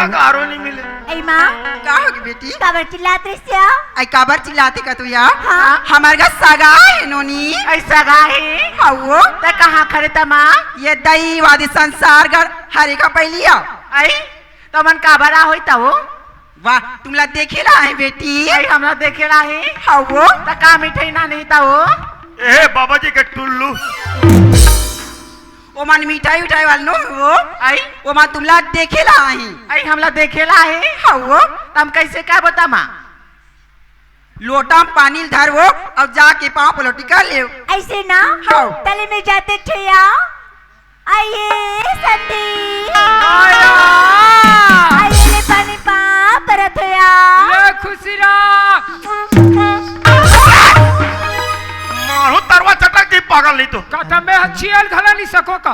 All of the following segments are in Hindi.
गारो नहीं मिले। ऐ माँ का होगी बेटी? काबर चिल्लात रही से? आई काबर चिल्लाते का तू यार? हाँ। हमार का सगा है नोनी। ऐसा गाहे हाओ त कहाँ खरे त माँ? ये दई वादी संसार घर हरे का पहलिया। आई तो मन काबरा होई त हो? वाह तुमला देखेला है बेटी? आई हमरा देखेला है। हाओ त का मिठाई ना नहीं त हो? ए बाबा जी के टुल्लू ओ मन मिठाई उठाई वाल नो वो आई ओ मन तुमला देखेला है। आई हमरा देखेला है। हाओ तम कैसे का बता माँ? लोटा में पानी धर वो अब जाके पाँव पलोटी कर ले। ऐसे ना हाँ। तले में जाते ठिया आइए संधी आया आइए ले पानी पा परत होया ले खुशी राख। मारो तरवा चटक जी पागल नहीं तो कथा में अच्छी हल घला नहीं सको का।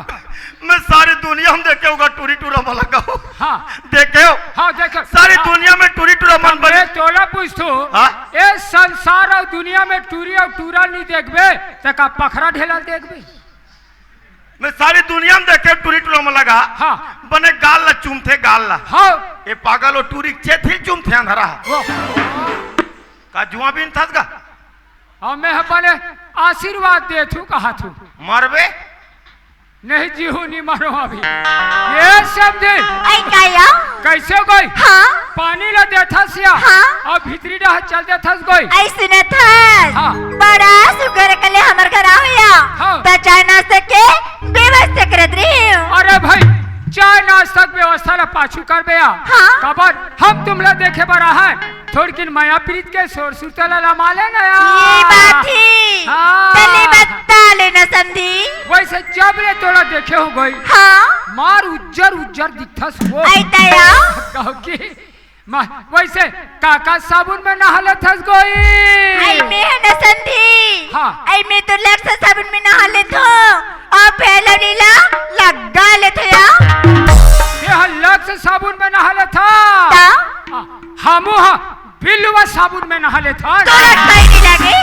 मैं सारी दुनिया में देखे होगा टूरी टूरा वाला का हो। हाँ देखे हो हाँ देखो सारी दुनिया में टूरी टूरा मन बने। मैं तोला पूछतो हाँ? ए संसार और दुनिया में टूरी और टूरा नहीं देखबे त का पखरा ढेला देखबे। मैं सारी दुनिया में देखे टूरी टूरा में लगा। हाँ बने गाल ला चुमथे गाल ला। हाँ ये पागल हो टूरी चेथी चुमथे अंधरा वो का जुआ भी थस गा और मैं अपने आशीर्वाद दे थू कहा थू मरबे नहीं जीहू नहीं मरो अभी ये समझे आई काया कैसे गई हाँ पानी ला देथा सिया हाँ। और भीतरी रह चल देथस गई ऐसे न था हाँ। बड़ा शुक्र कले हमर घर आया हाँ। त चाय नाश्ता के व्यवस्था करत रही हूँ। अरे भाई चाय नाश्ता की व्यवस्था ला पाछू कर बेया हाँ। कबर हम तुमला देखे बड़ा है थोड़ी किन माया प्रीत के सोर सुतला ला माले ना ये बात ही हाँ। तले बता लेना संधी वैसे जब रे तोला देखे हो गई हाँ मार उज्जर उज्जर दिखथस वो आई तया कहो की वैसे काका साबुन में नहाले थस गई आई में है न संधी हाँ। आई में तो लग से साबुन में नहा ले तो और पहला नीला लगा ले तो या ये लग से साबुन में नहाले था ता हमू हाँ बिल्लुआ साबुन में नहाले था तो रखवाई नहीं लगे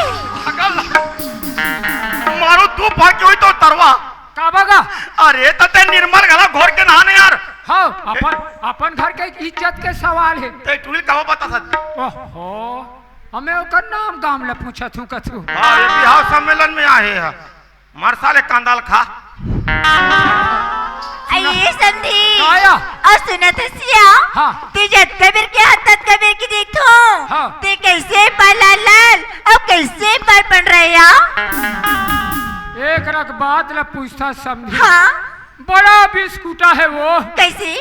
मारो तू भाग्य हुई तो तरवा काबगा अरे तते निर्मल गला घोर के नहाने यार। हाँ अपन घर के इज्जत के सवाल है ते टूली का बता सक। ओहो हमें ओकर नाम गाम ले पूछा थू कथू हाँ ये बिहाव सम्मेलन में आए हैं मरसाले कांदाल खा। आइए संधी काया और सुनत सिया हाँ। ते जत कबीर के हत्तत कबीर की देखो हाँ। ते कैसे पाला लाल और कैसे पाल बन रहे या एक रख बात ल पूछता समझी हाँ बड़ा बिस्कुटा है वो कैसे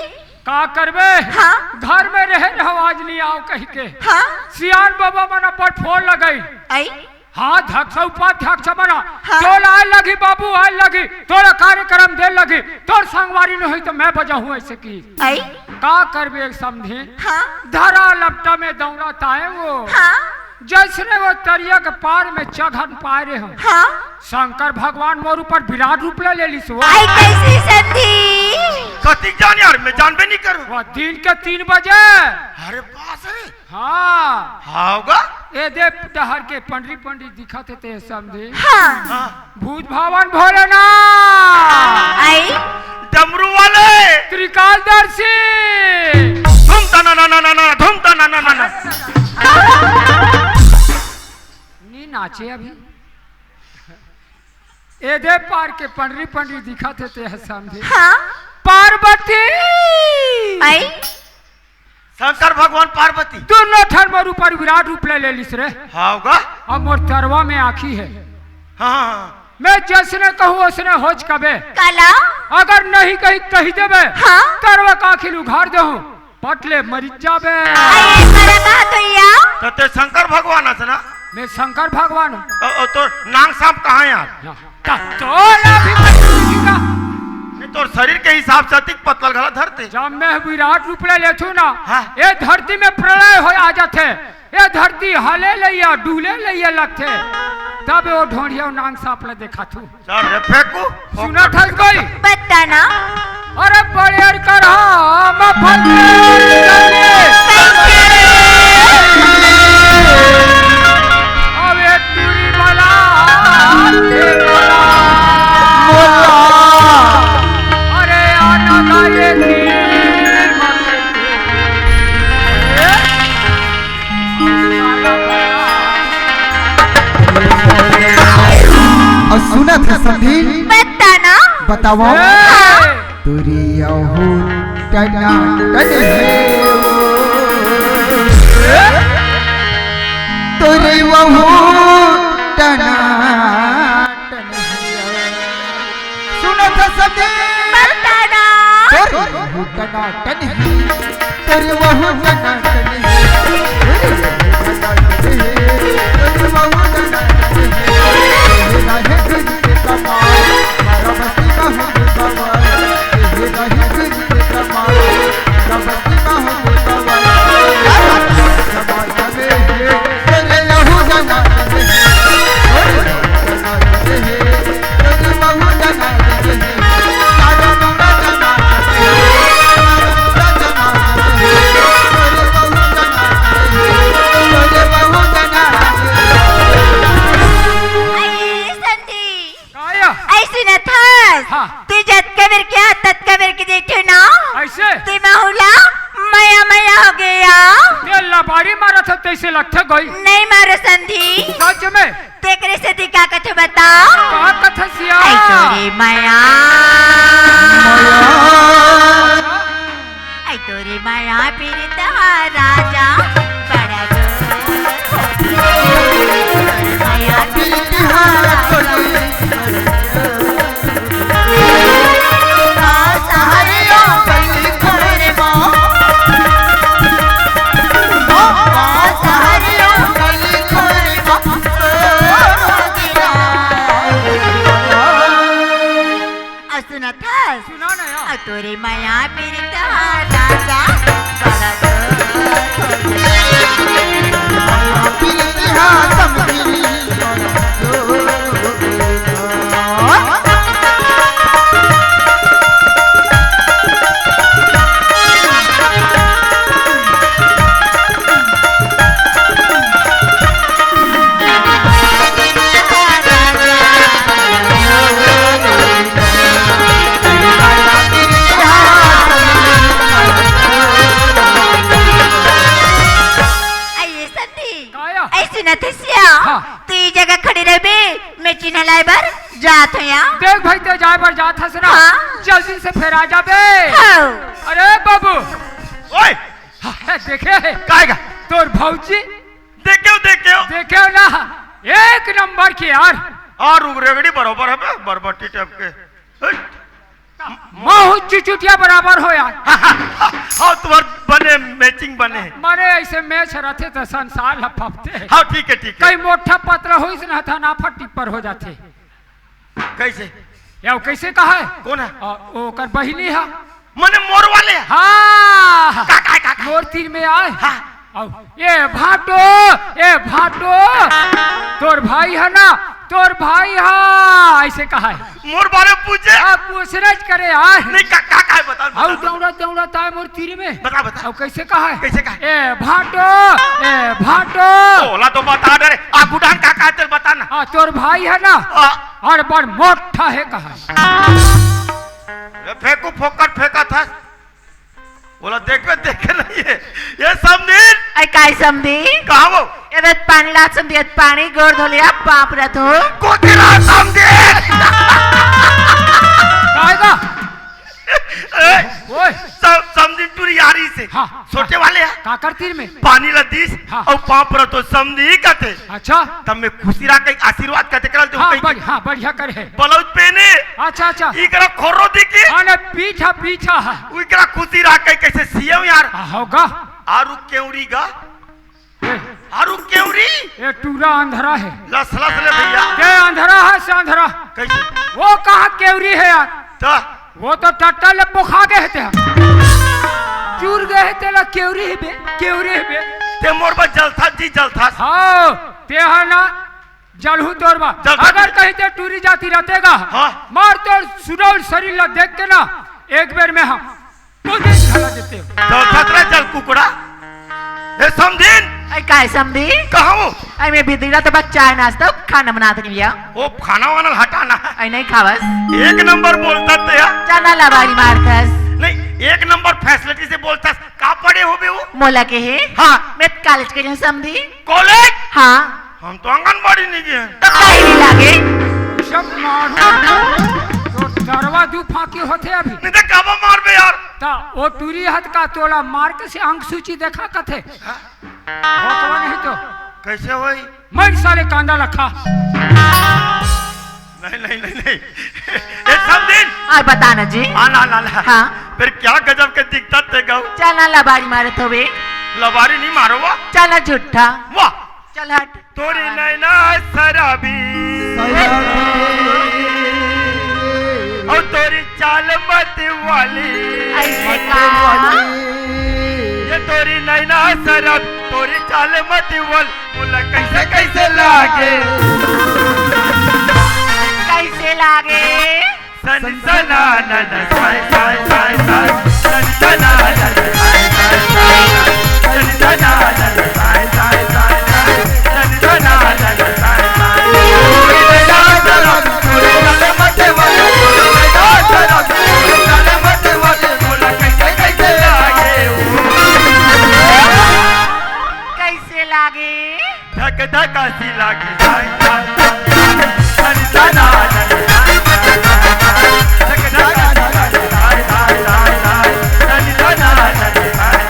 का करबे हाँ। घर में रहे आवाज नहीं आओ कह के हाँ सियान बाबा मना पर फोन लगाई आई हाँ धक्सा उपाध्यक्ष बना हाँ। तोल आए लगी बाबू आए लगी तोरा कार्यक्रम दे लगी तोर संगवारी नहीं हुई तो मैं बजा हूँ ऐसे की आई का करबे एक समझे हाँ धरा लपटा में दौड़ता है वो हाँ जैसे वो तरिया के पार में चघन पाए रहे हो हाँ शंकर भगवान मोर ऊपर विराट रूप ले ले लिस वो आई कैसे संधी कति जान यार मैं जानबे नहीं करूँ। वो दिन के 3 बजे अरे बास रे हाँ होगा ए दे डहर के पंडरी पंडित दिखते थे समझे हाँ हाँ भूत भवन भोलेनाथ आई डमरू वाले त्रिकालदर्शी धूम तना ना ना ना ना धूम तना ना ना ना नी नाचे अभी ए दे पार के पंडरी पंडित दिखते थे समझे हाँ पार्वती आई शंकर भगवान पार्वती दोनों ठन मोर ऊपर विराट रूप ले ले लिस रे होगा। और मोर तरवा में आखी है हाँ मैं जैसने कहूँ उसने होज कबे काला अगर नहीं कही कही देबे हाँ। तरवा का आखिर उघार दे पटले मरी जाबे आई मारा बात होया तो ते शंकर भगवान है ना मैं शंकर भगवान हूँ तो नांग सांप कहाँ है यार। नहीं तो शरीर के हिसाब से अधिक पतल गला धरते जब मैं विराट रूप ले लेथू ना हाँ। ये धरती में प्रलय हो आ जाते ये धरती हले लैया डूले लैया लगते तब वो ढोंढिया नांग सांप ले देखा थू सर फेंकू सुना ठस गई बताना अरे बड़े कर अरे आना गाये था समझी बताना। बताओ ए, तुरी यहू टना टन है तुरी वहू टना टन है सुनो था समझी बताना। तुरी वहू टना टन है तुरी वहू टना टन है तुरी वहू टना टन है तुरी वहू टना टन है राहे गुन के कमाल मारा बस्ती का हो कमाल ये राहे गुन के कमाल मारा बस्ती का हो कमाल कमाल करे है तेरे लहू जना करे है तेरे लहू जना करे है आजा गंगा जना करे है जना करे तेरे लहू जना करे तेरे लहू जना आई संधी काया ऐसी न थास। हाँ। तू जत कबर क्या तत कबर के देखो ना। ऐसे तू माहुला मया मया हो गया। ये लबाड़ी मारा था तैसे लगता गई नहीं मारो संधी। सच में तेरे से दिखा कथे बताओ। कहा कथा सिया आई तोरी माया आई तोरी माया पीड़ित राजा बड़ा तोरी माया पीड़ित सुना था सुना ना यार तोरी माया पीड़ित राजा बड़ा ऐसी न थसिया। हाँ। तू ये जगह खड़ी रह बे मैं चिन्ह लाई बर जात है यहाँ। देख भाई तो जाए पर जात हंस ना हाँ। जल्दी से फिर आ जा बे हाँ। अरे बाबू ओए हाँ, देखे काएगा तोर भौजी देखे देखे ना एक नंबर की यार और उगरेगड़ी बराबर है बे बरबट्टी टाइप के महू चुचुटिया बराबर हो यार हाँ तुम्हार बने मैचिंग बने हैं मारे ऐसे मैच रहते तो संसार लपकते हाँ ठीक है कई मोटा पत्र हो ना था नाफा टिप्पर हो जाते कैसे या वो कैसे कहा है कौन है वो कर बहिनी है मने मोर वाले हैं? हाँ का मोर तीर में आए हाँ ये भाटो तोर भाई है ना तोर भाई है ऐसे कहा है मोर बारे में पूछे आप पूछना करे यार नहीं का है बता आओ दौड़ा ताए मोर तीर में बता अब कैसे कहा है कैसे कहा है? ए भाटो बोला तो बता दे रे आगुडान का है तेरे बता ना हाँ तोर भाई है ना और बड़ मोटा है कहा ये फेंकू फोकर फेंका था बोला देखे नहीं है ये समझीन आई काय समधी कहा वो एवत पानी लात समधी एत पानी गोर धोलिया पाप रथ हो कोतिला समझीन कायदा ओए समझीन टूरी यारी से हाँ, छोटे वाले हैं काकर तीर में पानी लदीस हाँ। और पाप पर तो समझी कहते अच्छा तब में खुशी रा के आशीर्वाद कहते करल तो हाँ बढ़िया करे है ब्लाउज पहने अच्छा इकरा खोरो दिखे आने पीछा है इकरा खुशी रा के कैसे सीएम यार होगा आरु केवरी गा आरु केवरी ये टूरा अंधरा है लसलस ले भैया के अंधरा है से अंधरा कैसे वो कहाँ केवरी है यार तो वो तो टट्टा ले पोखा गए थे चूर गए थे ला केवरी है बे ते मोर बा जलथा जी जलथा हाँ ते है ना जलहू तोरबा जलथा अगर कहीं ते टूरी जाती रहतेगा हाँ। मार तो सुडौल शरीर ला देख के ना एक बेर में हम तुझे खला देते जलथा रे जल कुकड़ा ए समझीन आई काय समधी कहा वो आई मैं बिदिरा तो बच्चा है नाश्ता खाना बनाते नहीं भैया वो खाना वाना हटाना आई नहीं खावस एक नंबर बोलता थे चना लबारी मारकस नहीं एक नंबर फैसिलिटी से बोलता का पढ़े हो बे वो मोला के है हाँ मैं कॉलेज के समधी कॉलेज हाँ हम तो आंगनबाड़ी नहीं गए हैं तो काहे नहीं लागे कैसे मारू तो तरवा दू फाकी होते अभी नहीं तो काबा मार बे यार ता ओ टूरी हथ का तोला मार के से अंक सूची देखा कथे होतवा नहीं तो कैसे होई मैं साले कांदा रखा नहीं नहीं नहीं नहीं ये सब दिन और बताना जी आना ला ला हाँ फिर क्या गजब के दिखता थे गौ चलना लबारी मारे तो वे लबारी नहीं मारो वाह चलना झूठा वाह चल हट तोरी नैना शराबी और तोरी चाल मत वाली ऐसे का ये तोरी नैना शराब तोरी चाल मत वाल बोला कैसे कैसे लागे कैसे लागे सनसना नन साय साय साय साय सनसना नन साय साय साय सनसना नन साय साय साय सनसना नन साय साय तोरी नैना शराब तोरी चाल मत वाल तोरी नैना शराब तोरी चाल मत वाल बोला कैसे कैसे लागे कैसे लागे धक धक सी लागे साय साय सनसना नन साय धक धक साय साय साय सनसना नन साय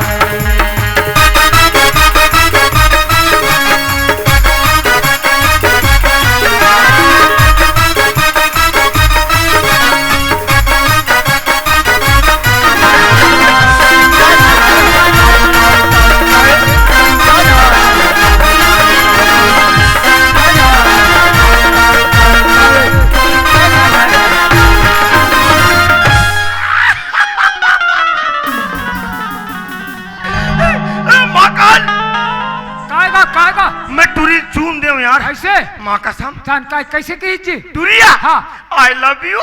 काएगा काएगा मैं टूरी चूम दे यार ऐसे माँ कसम जान का कैसे कीजिए टूरिया हाँ आई लव यू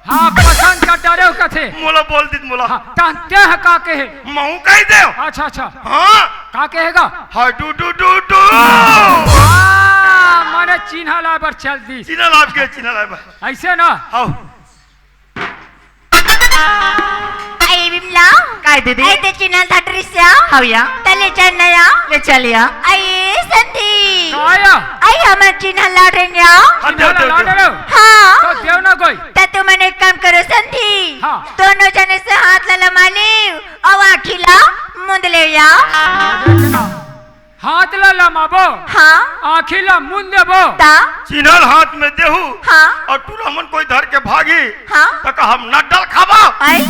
हाँ पसंद का डरे हो कथे मोला बोल दी मोला हाँ तांते है का कहे महू कह दे अच्छा अच्छा हाँ का कहेगा हाय डू डू डू डू माने चिन्हा ला बर चल दी चिन्ह लाभ के चिन्ह लाभ ऐसे ना आओ आई बिमला काय दीदी आई ते चिन्हा धाटरीस्या हवया तले चन्नया ले चलिया आई संधी काया आई हमर चिन्हा लाडन्या हाँ, देव, चिन्हा देव, ला देव। डरे हाँ तो देव ना कोई तर तू मन एक काम करो संधी हाँ। दोनों जने से हाथ ललमाली और आखिला मुंद ले या देखना हाथ ला लमाबो हाँ आँखी ला मुंद देबो ता चिन्हल हाथ में देहू हाँ और टूरामन कोई धर के भागी हाँ तक हम नड्डल खाबा आई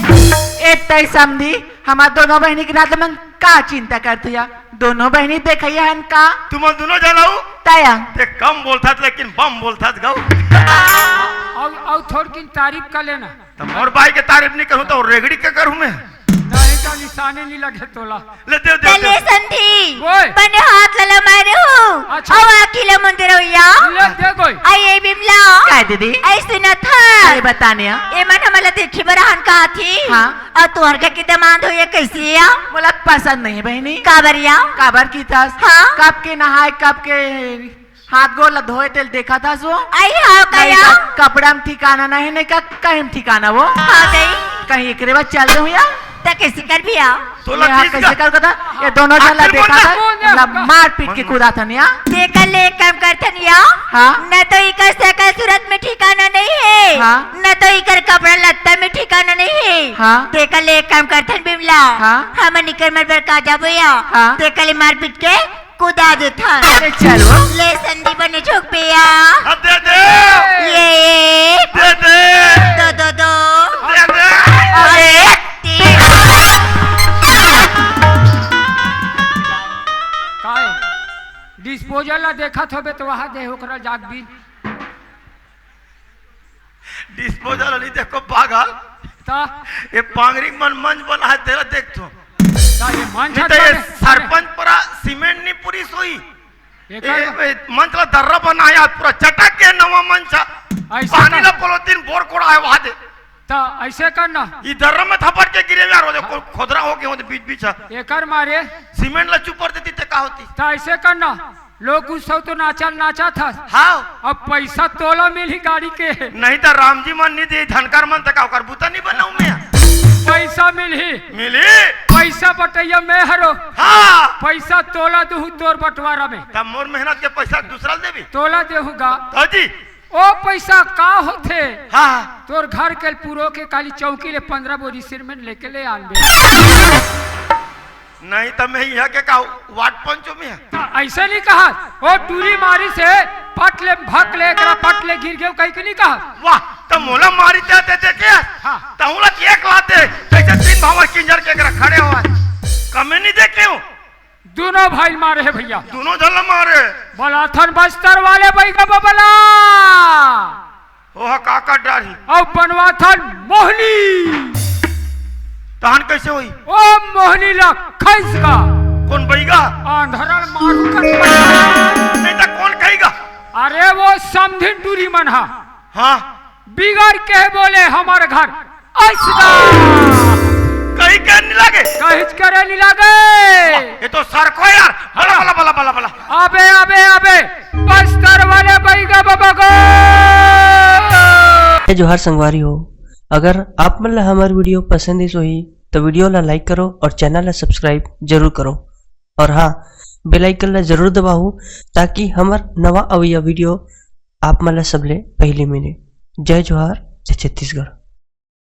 एतै समझी हमार दोनों बहनी के नाते में का चिंता करती है दोनों बहनी देखिए हन का तुम दोनों जनाऊ तया ते कम बोलता लेकिन बम बोलता गौ और थोड़ी की तारीफ कर लेना तुम और भाई के तारीफ नहीं करूँ तो रेगड़ी के करूँ मैं नहीं तो निशाने नहीं लगे तोला ले देव देव तले देव संधी ओए। बने हाथ ललमारे हो अच्छा। और आखिला मुंद रो या ले दे कोई आई आई बिमला काय दीदी ऐसे न था अरे बताने ए मन हमला देखी बरहन का थी हाँ। और तुहर के की दमाद हो ये कैसी या बोला पसंद नहीं है बहनी काबरिया काबर की था हाँ। कब के नहाए कब के हाथ गोल धोए तेल देखा था वो आई हाँ नहीं कया का कपड़ा में ठिकाना नहीं नहीं का कहीं में ठिकाना वो हाँ गई कहीं एक बाद चल रहे हो या तो कैसी कर भी आ तो यहाँ लतीफ कैसे का कर था ये दोनों जला आखिर देखा बोल था बोल मतलब बोल। मार पीट के कूदा था निया देखा ले काम करथन या हाँ। न तो इकर सकल सूरत में ठिकाना नहीं है हाँ। न तो इकर कपड़ा लत्ता में ठिकाना नहीं है हाँ। देखा ले काम करथन बिमला हाँ। हम निकर मर बर का जाबो या हाँ। देखा ले मार पीट के कूदा देथा अरे चलो ले संधि बने झोंक पे या हाँ, दे दे ये एक दे दे दो दो दो दे दे और एक तीन काहे डिस्पोजल ला देखा थोबे तो वहां दे ओकरा जाग भी डिस्पोजल नहीं देखो पागल ता ये पांगरी मन मंच बना है तेरा देख तो ता ये मन नहीं तो ये सरपंच पूरा सीमेंट नहीं पूरी सोई ये मंच ला दर्रा बनाया पूरा चटक के नवा मंच ऐसा पानी ना। ला पोलोतीन बोर कोड़ा है वहां दे ता ऐसे करना ये दर्रा में थपड़ के गिरे यार हो देखो खोदरा हो के हो बीच बीच एकर मारे सीमेंट ला चुपर देती ते का होती ता ऐसे करना लोग उस सब तो नाचा था हाँ अब पैसा तोला मिली गाड़ी के नहीं तो राम जी मन नहीं दी धनकर मन तक ओकर बूता नहीं बनाऊ मैं पैसा मिली मिली पैसा बटैया मैं हरो हाँ पैसा तोला दू तोर बंटवारा में तब मोर मेहनत के पैसा दूसरा देवी तोला देहूगा तो जी ओ पैसा का होते हाँ तोर घर के पूरो के काली चौकी ले 15 बोरी सिरमेंट लेके ले आनबे। नहीं तो मैं यह के कहूँ वाट पंचो में है। ऐसे नहीं कहा ओ टूरी मारी से पट ले भक ले एकरा पट ले गिर गयो कहीं के नहीं कहा। वाह तो मोला मारी देते देखे तहुला एक लाते जैसे तीन भावर किंजर के एकरा खड़े हुआ कमे नहीं देखे हूँ। दोनों भाई मारे है भैया दोनों जल मारे बलाथन बस्तर वाले बैगा बबला ओह काका डारी और बनवाथन मोहनी तहन कैसे हुई ओ मोहनी ला खैस का कौन बैगा आंधरल मारू कर नहीं तो कौन कहेगा। अरे वो समधिन टूरी मनहा हाँ बिगड़ के बोले हमारे घर ऐसा कहीं के नहीं लगे कहिच करे नहीं लगे। ये तो सर को यार बला बला बला बला बला अबे अबे अबे बस्तर वाले बैगा बाबा को जोहार संगवारी हो। अगर आप मन ला हमार वीडियो पसंद इस होही तो वीडियो ला लाइक करो और चैनल ला सब्सक्राइब जरूर करो और हाँ बेल आइकन ला जरूर दबाओ ताकि हमार नवा अवैया वीडियो आप मन ला सबले पहले मिले। जय जोहार जय छत्तीसगढ़।